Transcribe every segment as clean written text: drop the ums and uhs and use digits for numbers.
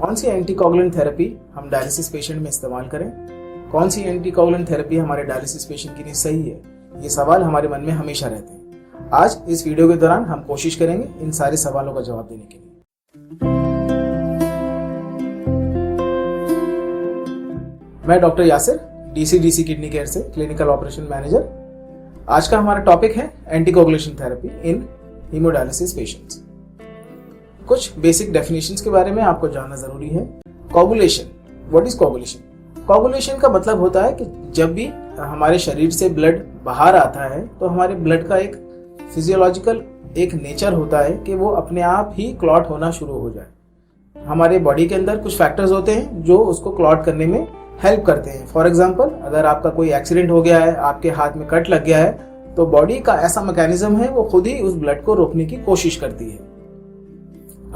कौन सी anticoagulant therapy हम dialysis patient में इस्तेमाल करें, कौन सी एंटीकोगुलेंट थेरेपी हमारे डायलिसिस पेशेंट के लिए सही है, ये सवाल हमारे मन में हमेशा रहते हैं। आज इस वीडियो के दौरान हम कोशिश करेंगे इन सारे सवालों का जवाब देने के लिए। मैं doctor Yasir, DC kidney care से क्लिनिकल ऑपरेशन मैनेजर। आज का हमारा टॉपिक है एंटीकोगुलेशन थेरेपी इन हीमोडायलिसिस पेशेंट्स। कुछ बेसिक डेफिनेशंस के बारे में आपको जानना जरूरी है। Coagulation, what is coagulation? Coagulation का मतलब होता है कि जब भी हमारे शरीर से ब्लड बाहर आता है तो हमारे ब्लड का एक फिजियोलॉजिकल एक नेचर होता है कि वो अपने आप ही क्लॉट होना शुरू हो जाए। हमारे बॉडी के अंदर कुछ फैक्टर्स होते हैं जो उसको क्लॉट करने में हेल्प करते हैं। फॉर एग्जाम्पल, अगर आपका कोई एक्सीडेंट हो गया है, आपके हाथ में कट लग गया है, तो बॉडी का ऐसा मैकेनिज्म है वो खुद ही उस ब्लड को रोकने की कोशिश करती है।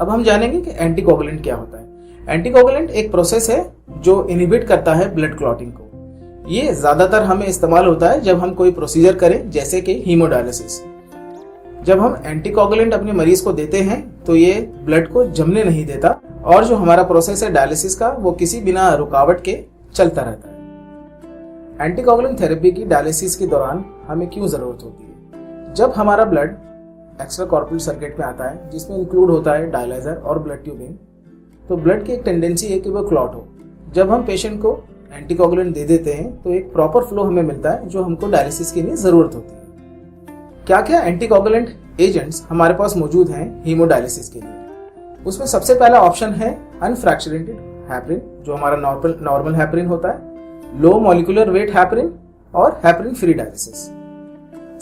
अब हम जानेंगे कि एंटीकोगुलेंट क्या होता है। एंटीकोगुलेंट एक प्रोसेस है जो इनहिबिट करता है ब्लड क्लॉटिंग को। ये ज्यादातर हमें इस्तेमाल होता है जब हम कोई प्रोसीजर करें, जैसे कि हीमोडायलिसिस। जब हम एंटीकोगुलेंट अपने मरीज को देते हैं तो ये ब्लड को जमने नहीं देता और जो हमारा प्रोसेस है डायलिसिस का वो किसी बिना रुकावट के चलता रहता है। एंटीकोगुलेंट थेरेपी की डायलिसिस के दौरान हमें क्यों जरूरत होती है? जब हमारा ब्लड एक्स्ट्रा कॉर्पोरल सर्किट में आता है, जिसमें इंक्लूड होता है डायलाइजर और ब्लड ट्यूबिंग, तो ब्लड की एक टेंडेंसी है कि वो क्लॉट हो। जब हम पेशेंट को एंटीकोगुलेंट दे देते हैं तो एक प्रॉपर फ्लो हमें मिलता है जो हमको डायलिसिस के लिए जरूरत होती है। क्या क्या एंटीकोगुलेंट एजेंट्स हमारे पास मौजूद हैं हीमोडायलिसिस के लिए? उसमें सबसे पहला ऑप्शन है अनफ्रैक्चरेटेड हेपरिन, जो हमारा नॉर्मल हेपरिन होता है, लो मॉलिक्यूलर वेट हेपरिन और हेपरिन फ्री डायलिसिस।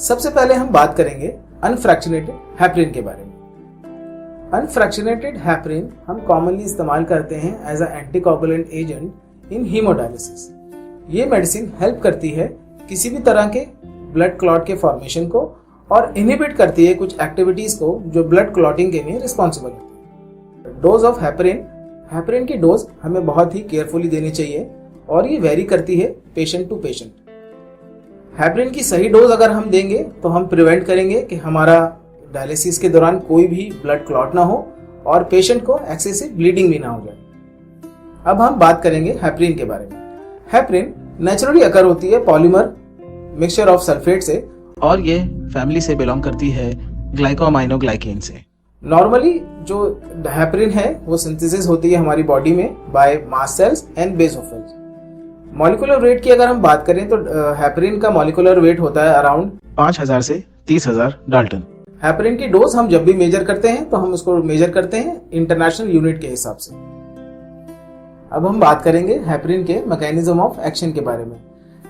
सबसे पहले हम बात करेंगे अनफ्रैक्चरेटेड हेपरिन के बारे में। अनफ्रैक्चरेटेड हेपरिन हम कॉमनली इस्तेमाल करते हैं as a anticoagulant agent in hemodialysis. ये मेडिसिन हेल्प करती है किसी भी तरह के ब्लड क्लॉट के फॉर्मेशन को और इनहिबिट करती है कुछ एक्टिविटीज को जो ब्लड क्लॉटिंग के लिए रिस्पॉन्सिबल होती है। डोज ऑफ हेपरिन की डोज हमें बहुत ही केयरफुली देनी चाहिए और ये वेरी करती है पेशेंट टू पेशेंट। हेपरिन की सही डोज अगर हम देंगे तो हम प्रिवेंट करेंगे कि हमारा डायलिसिस के दौरान कोई भी ब्लड क्लॉट ना हो और पेशेंट को एक्सेसिव ब्लीडिंग भी ना हो जाए। अब हम बात करेंगे हेपरिन के बारे में। हेपरिन नेचुरली अकर होती है पॉलीमर मिक्सचर ऑफ सल्फेट से और ये फैमिली से बिलोंग करती है ग्लाइकोअमाइनोग्लाइकेन से। नॉर्मली जो हेपरिन है वो सिंथेसिस होती है हमारी बॉडी में by mast cells and basophils. Molecular weight की अगर हम बात करें तो हेपरिन का मॉलिक्यूलर वेट होता है अराउंड 5000 से 30,000 डाल्टन। हेपरिन की डोज हम जब भी मेजर करते हैं तो हम उसको मेजर करते हैं इंटरनेशनल यूनिट के हिसाब से। अब हम बात करेंगे हेपरिन के मैकेनिज्म ऑफ एक्शन के बारे में।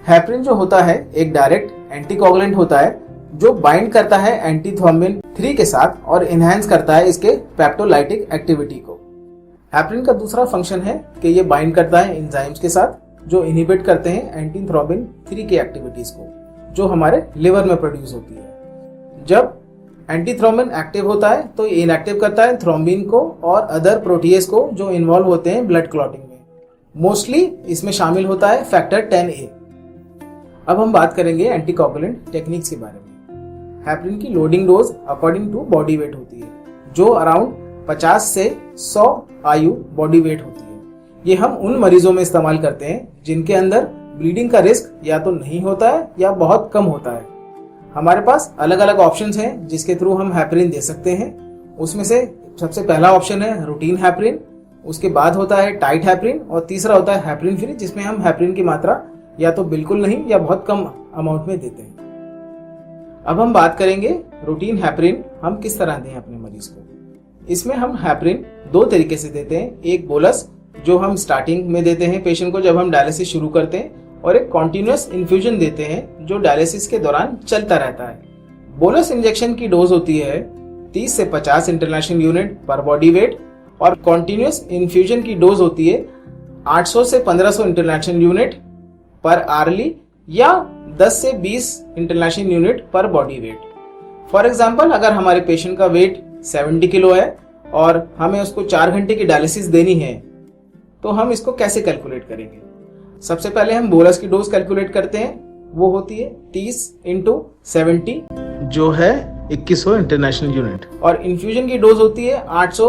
हेपरिन जो होता है एक डायरेक्ट एंटीकोगुलेंट होता है जो बाइंड करता है एंटीथ्रोम्बिन 3 के साथ और इनहेंस करता है इसके पेप्टोलाइटिक एक्टिविटी को। हेपरिन का दूसरा फंक्शन है कि ये बाइंड करता है एंजाइम्स के साथ जो इनहिबिट करते हैं एंटीथ्रोम्बिन 3 के एक्टिविटीज को जो हमारे लिवर में प्रोड्यूस होती है। जब एंटीथ्रोम्बिन एक्टिव होता है तो ये इनएक्टिव करता है थ्रोम्बिन को और अदर प्रोटीएज को जो इन्वॉल्व होते हैं ब्लड क्लॉटिंग में। मोस्टली इसमें शामिल होता है फैक्टर 10A। अब हम बात करेंगे एंटीकोगुलेंट टेक्निक्स के बारे में। हेपरिन की loading dose according to body weight होती है जो अराउंड 50 से 100 आयु बॉडी वेट होती है। ये हम उन मरीजों में इस्तेमाल करते हैं जिनके अंदर ब्लीडिंग का रिस्क या तो नहीं होता है या बहुत कम होता है। हमारे पास अलग अलग ऑप्शंस हैं जिसके थ्रू हम हेपरिन दे सकते हैं। उसमें से सबसे पहला ऑप्शन है रूटीन हेपरिन, उसके बाद होता है टाइट हेपरिन और तीसरा होता है हेपरिन फ्री, जिसमें हम हेपरिन की मात्रा या तो बिल्कुल नहीं या बहुत कम अमाउंट में देते हैं। अब हम बात करेंगे रूटीन हेपरिन हम किस तरह दें अपने मरीज को। इसमें हम हेपरिन 2 तरीके से देते हैं। एक बोलस जो हम स्टार्टिंग में देते हैं पेशेंट को जब हम डायलिसिस शुरू करते हैं, और एक कॉन्टिन्यूअस इन्फ्यूजन देते हैं जो डायलिसिस के दौरान चलता रहता है। बोलस इंजेक्शन की डोज होती है 30 से 50 इंटरनेशनल यूनिट पर बॉडी वेट और कॉन्टिन्यूअस इन्फ्यूजन की डोज होती है 800 से 1500 इंटरनेशनल यूनिट पर आर्ली या 10 से 20 इंटरनेशनल यूनिट पर बॉडी वेट। फॉर एग्जाम्पल, अगर हमारे पेशेंट का वेट 70 किलो है और हमें उसको 4 घंटे की डायलिसिस देनी है तो हम इसको कैसे कैलकुलेट करेंगे? सबसे पहले हम बोलस की डोज कैलकुलेट करते हैं, वो होती है 30 × 70 जो है 2100 इंटरनेशनल यूनिट, और इन्फ्यूजन की डोज होती है 800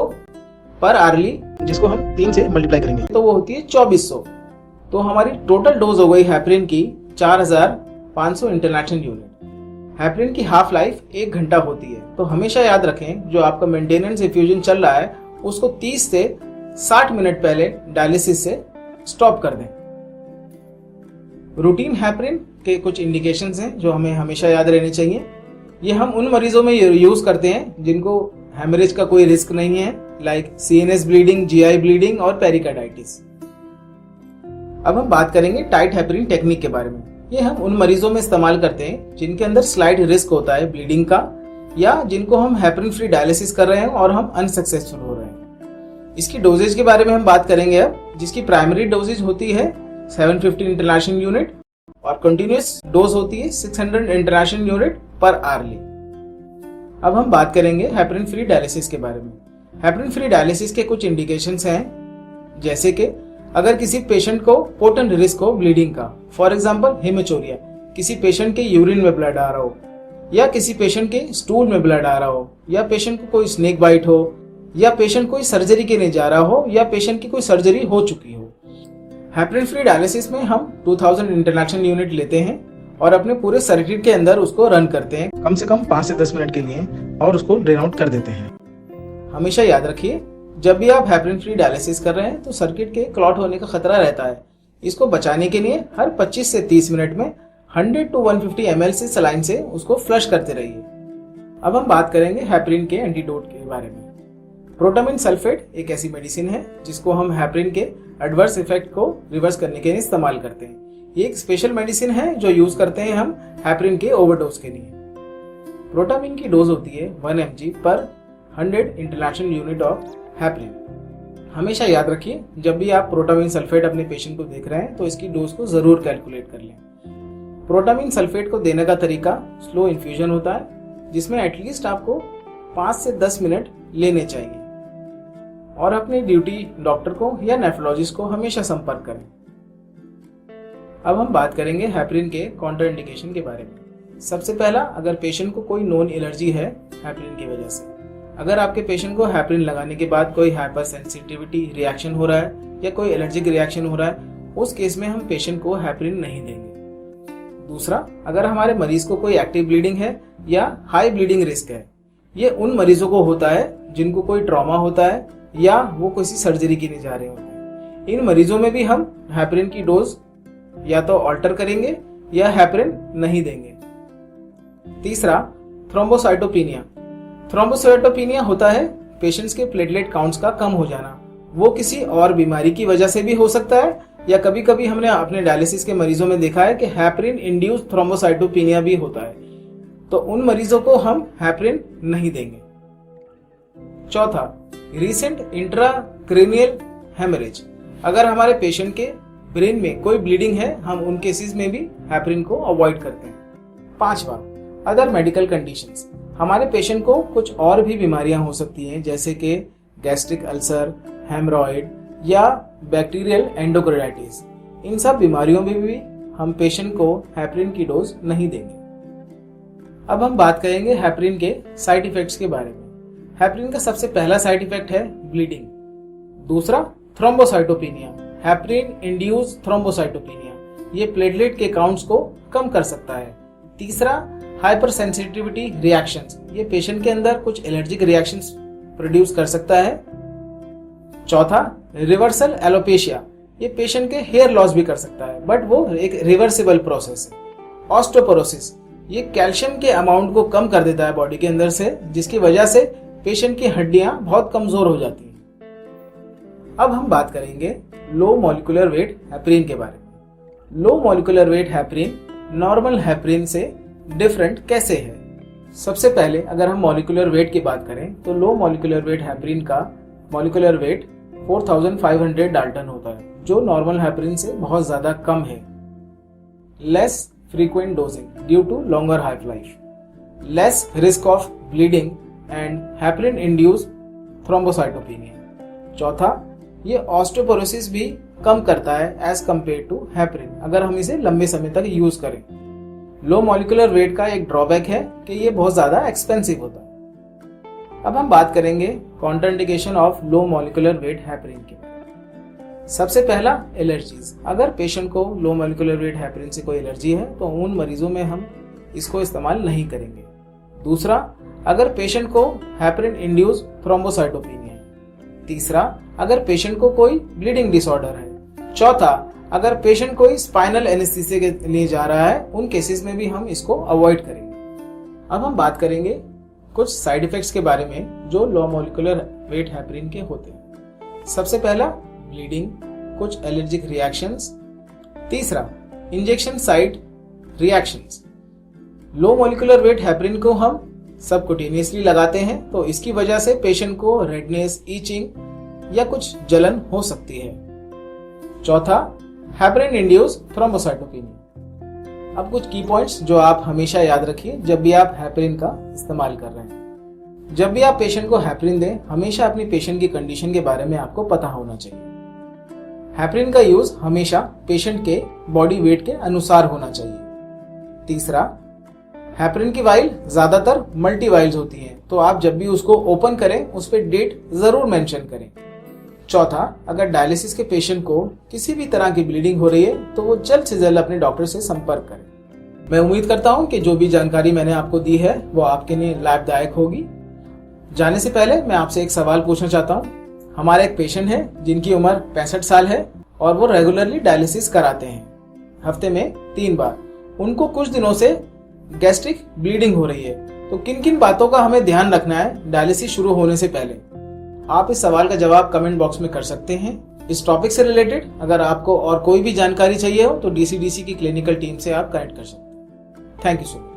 पर आरली, जिसको हम 3 से मल्टीप्लाई करेंगे तो वो होती है 2400। तो हमारी टोटल डोज हो गई हेपरिन की 4500 इंटरनेशनल यूनिट। हेपरिन की हाफ लाइफ 1 घंटा होती है, तो हमेशा याद रखें जो आपका मेंटेनेंस इफ्यूजन चल रहा है उसको 30 से 60 मिनट पहले डायलिसिस से स्टॉप कर दें। रूटीन हेपरिन के कुछ इंडिकेशंस हैं जो हमें हमेशा याद रहने चाहिए। ये हम उन मरीजों में यूज करते हैं जिनको हेमरेज का कोई रिस्क नहीं है, like CNS bleeding, GI bleeding और पेरिकार्डाइटिस। अब हम बात करेंगे टाइट हेपरिन टेक्निक के बारे में। ये हम उन मरीजों में इस्तेमाल करते हैं जिनके अंदर स्लाइट रिस्क होता है ब्लीडिंग का, या जिनको हम हेपरिन फ्री डायलिसिस कर रहे हैं और हम अनसक्सेसफुल हो रहे हैं। इसकी डोजेज के बारे में हम बात करेंगे अब, जिसकी प्राइमरी डोजेज होती है 750 इंटरनेशनल यूनिट और कंटिन्यूस डोज होती है 600 इंटरनेशनल यूनिट पर आरली। अब हम बात करेंगे हेपरिन फ्री डायलिसिस के बारे में। हेपरिन फ्री डायलिसिस के कुछ इंडिकेशंस हैं, जैसे कि अगर किसी पेशेंट को पोटेंट रिस्क हो ब्लीडिंग का, फॉर एग्जांपल हेमेचोरिया, किसी पेशेंट के यूरिन में ब्लड आ रहा हो, या किसी पेशेंट के स्टूल में ब्लड आ रहा हो, या पेशेंट को कोई स्नेक बाइट हो, या पेशेंट कोई सर्जरी के लिए जा रहा हो, या पेशेंट की कोई सर्जरी हो चुकी हो। हेपरिन फ्री डायलिसिस में हम 2000 इंटरनेशनल यूनिट लेते हैं और अपने पूरे सर्किट के अंदर उसको रन करते हैं कम से कम 5 से 10 मिनट के लिए और उसको ड्रेन आउट कर देते हैं। हमेशा याद रखिए जब भी आप हेपरिन फ्री डायलिसिस कर रहे हैं तो सर्किट के क्लॉट होने का खतरा रहता है। इसको बचाने के लिए हर 25 से 30 मिनट में 100 to 150 ml से सलाइन से उसको फ्लश करते रहिए। अब हम बात करेंगे हेपरिन के एंटीडोट के बारे में। प्रोटामिन सल्फेट एक ऐसी मेडिसिन है जिसको हम हेपरिन के एडवर्स इफेक्ट को रिवर्स करने के लिए इस्तेमाल करते हैं। ये एक स्पेशल मेडिसिन है जो यूज करते हैं हम हेपरिन के ओवरडोज के लिए। प्रोटामिन की डोज होती है 1 mg पर 100 इंटरनेशनल यूनिट ऑफ हेपरिन। हमेशा याद रखिए जब भी आप प्रोटामिन सल्फेट अपने पेशेंट को देख रहे हैं तो इसकी डोज को जरूर कैलकुलेट कर लें। प्रोटामिन सल्फेट को देने का तरीका स्लो इन्फ्यूजन होता है, जिसमें एटलीस्ट आपको 5 से 10 मिनट लेने चाहिए, और अपनी ड्यूटी डॉक्टर को या नेफ्रोलॉजिस्ट को हमेशा संपर्क करें। अब हम बात करेंगे हेपरिन के काउंटर इंडिकेशन के बारे में। सबसे पहला, अगर पेशेंट को कोई नोन एलर्जी है हेपरिन की वजह से, अगर आपके पेशेंट को हेपरिन लगाने के बाद कोई हाइपर सेंसिटिविटी रिएक्शन हो रहा है या कोई एलर्जिक रिएक्शन हो रहा है, उस केस में हम पेशेंट को हेपरिन नहीं देंगे। दूसरा, अगर हमारे मरीज को कोई एक्टिव ब्लीडिंग है या हाई ब्लीडिंग रिस्क है, ये उन मरीजों को होता है जिनको कोई ट्रॉमा होता है या वो किसी सर्जरी के लिए जा रहे होते हैं। इन मरीजों में भी हम हेपरिन की डोज या तो ऑल्टर करेंगे या हेपरिन नहीं देंगे। तीसरा, थ्रोम्बोसाइटोपिनिया। थ्रोम्बोसाइटोपिनिया होता है पेशेंट्स के प्लेटलेट काउंट्स का कम हो जाना। वो किसी और बीमारी की वजह से भी हो सकता है, या कभी कभी हमने अपने डायलिसिस के मरीजों में देखा है कि हेपरिन इंड्यूस्ड थ्रोम्बोसाइटोपिनिया भी होता है, तो उन मरीजों को हम हेपरिन नहीं देंगे। चौथा, रीसेंट इंट्राक्रेनियल हेमरेज। अगर हमारे पेशेंट के ब्रेन में कोई ब्लीडिंग है, हम उन केसेस में भी हेपरिन को अवॉइड करते हैं। पांचवा, अदर मेडिकल कंडीशंस। हमारे पेशेंट को कुछ और भी बीमारियां हो सकती हैं, जैसे कि गैस्ट्रिक अल्सर, हेमरॉइड या बैक्टीरियल एंडोकार्डाइटिस। इन सब बीमारियों में भी हम पेशेंट को हेपरिन की डोज नहीं देंगे। अब हम बात करेंगे हेपरिन के साइड इफेक्ट्स के बारे में। हेपरिन का सबसे पहला साइड इफेक्ट है ब्लीडिंग। दूसरा, थ्रोम्बोसाइटोपिनिया। हेपरिन इंड्यूस थ्रोम्बोसाइटोपिनिया, ये प्लेटलेट के काउंट्स को कम कर सकता है। तीसरा, हाइपर सेंसिटिविटी रिएक्शंस, ये पेशेंट के अंदर कुछ एलर्जिक रिएक्शंस प्रोड्यूस कर सकता है। चौथा, रिवर्सल एलोपेशिया, ये पेशेंट के हेयर लॉस भी कर सकता है, बट वो एक रिवर्सिबल प्रोसेस है। ऑस्टियोपोरोसिस, ये कैल्शियम के अमाउंट को कम कर देता है बॉडी के अंदर से, जिसकी वजह से पेशेंट की हड्डियां बहुत कमजोर हो जाती हैं। अब हम बात करेंगे लो मॉलिक्यूलर वेट हेपरिन के बारे में। Low molecular weight heparin normal heparin से डिफरेंट कैसे है? सबसे पहले अगर हम मॉलिक्यूलर वेट की बात करें तो लो मॉलिक्यूलर वेट हेपरिन का मॉलिक्यूलर वेट 4500 डाल्टन होता है, जो नॉर्मल हेपरिन से बहुत ज्यादा कम है। Less frequent dosing due to longer half life, less risk of bleeding and heparin induced thrombocytopenia. चौथा, ये ऑस्टियोपोरोसिस भी कम करता है एज कंपेयर टू हेपरिन, अगर हम इसे लंबे समय तक यूज करें। लो मॉलिक्यूलर वेट का एक ड्रॉबैक है कि ये बहुत ज्यादा एक्सपेंसिव होता है। अब हम बात करेंगे contraindication of low molecular weight heparin के। सबसे पहला एलर्जीज। अगर पेशेंट को लो मॉलिक्यूलर वेट हेपरिन से कोई एलर्जी है तो उन मरीजों में हम इसको इस्तेमाल नहीं करेंगे। दूसरा, अगर पेशेंट को हेपरिन इंड्यूस थ्रोम्बोसाइटोपेनिया है। तीसरा, अगर पेशेंट को कोई ब्लीडिंग डिसऑर्डर है। चौथा, अगर पेशेंट कोई स्पाइनल एनेस्थीसिया के लिए जा रहा है, उन केसेस में भी हम इसको अवॉइड करेंगे। अब हम बात करेंगे कुछ साइड इफेक्ट्स के बारे में जो लो मॉलिक्यूलर वेट हेपरिन के होते हैं। सबसे पहला, ब्लीडिंग, कुछ एलर्जिक रिएक्शंस। तीसरा, injection site reactions. Low molecular weight heparin को हम सबक्यूटेनियसली लगाते हैं तो इसकी वजह से पेशेंट को रेडनेस, ईचिंग या कुछ जलन हो सकती है। चौथा, हेपरिन इंड्यूस थ्रोम्बोसाइटोपेनिया। अब कुछ की पॉइंट्स जो आप हमेशा याद रखिए जब भी आप हेपरिन का इस्तेमाल कर रहे हैं। जब भी आप पेशेंट को हेपरिन दें, हमेशा अपनी पेशेंट की कंडीशन के बारे में आपको पता होना चाहिए। हेपरिन का यूज हमेशा पेशेंट के बॉडी वेट के अनुसार होना चाहिए। तीसरा, हेपरिन की वाइल ज्यादातर मल्टी वाइल्स होती हैं, तो आप जब भी उसको ओपन करें उस पर डेट जरूर मेंशन करें। चौथा, अगर डायलिसिस के पेशेंट को किसी भी तरह की ब्लीडिंग हो रही है तो वो जल्द से जल्द अपने डॉक्टर से संपर्क करें। मैं उम्मीद करता हूं कि जो भी जानकारी मैंने आपको दी है वो आपके लिए लाभदायक होगी। जाने से पहले मैं आपसे एक सवाल पूछना चाहता हूं। हमारा एक पेशेंट है जिनकी उम्र 65 साल है और वो रेगुलरली डायलिसिस कराते हैं, हफ्ते में 3 बार। उनको कुछ दिनों से गैस्ट्रिक ब्लीडिंग हो रही है, तो किन किन बातों का हमें ध्यान रखना है डायलिसिस शुरू होने से पहले? आप इस सवाल का जवाब कमेंट बॉक्स में कर सकते हैं। इस टॉपिक से रिलेटेड अगर आपको और कोई भी जानकारी चाहिए हो तो डीसीडीसी की क्लिनिकल टीम से आप कनेक्ट कर सकते हैं। Thank you so much.